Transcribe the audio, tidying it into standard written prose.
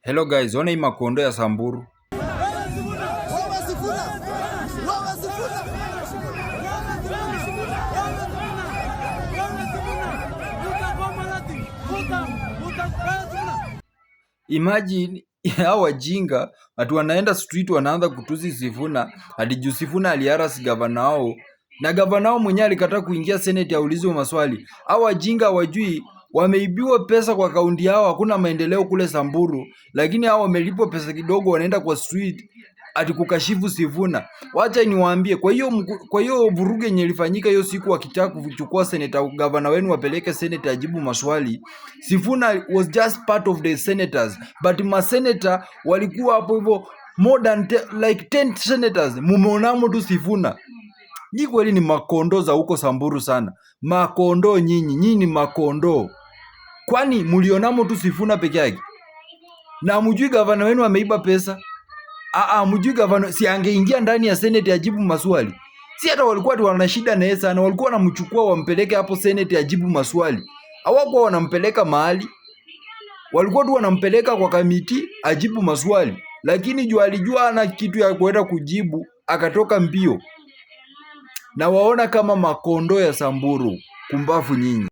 Hello guys, ona hii makondo ya Samburu. Imagine hao wajinga watu wanaenda street wanaanza kutusi Sifuna hadi juu Sifuna aliharas gavana wao na gavana wao mwenyewe alikataa kuingia senate aulizwe maswali. Hao wajinga wajui wameibiwa pesa kwa kaunti yao, hakuna maendeleo kule Samburu, lakini hao wamelipwa pesa kidogo wanaenda kwa street ati kukashifu Sifuna. Wacha niwaambie, kwa hiyo vurugu yenye ilifanyika hiyo siku wakitaka kuchukua senator governor wenu wapeleke senate ajibu maswali, Sifuna was just part of the senators, but ma senator walikuwa hapo hivyo more than like 10 senators. Mumeonamo tu Sifuna. Nyinyi kweli ni makondo za huko Samburu sana. Makondo nyinyi ni makondo. Kwani mlionamo tu Sifuna peke yake? Na mjui gavana wenu ameiba pesa? Mjui gavana si angeingia ndani ya senate ajibu maswali? Si hata walikuwa tu wana shida na yeye sana, walikuwa wanamchukua wampeleke hapo senate ajibu maswali. Hawakuwa wanampeleka mahali. Walikuwa tu wanampeleka kwa kamiti ajibu maswali. Lakini juu alijua ana kitu ya kwenda kujibu, akatoka mbio. Na waona kama makondo ya Samburu, kumbafu nyinyi.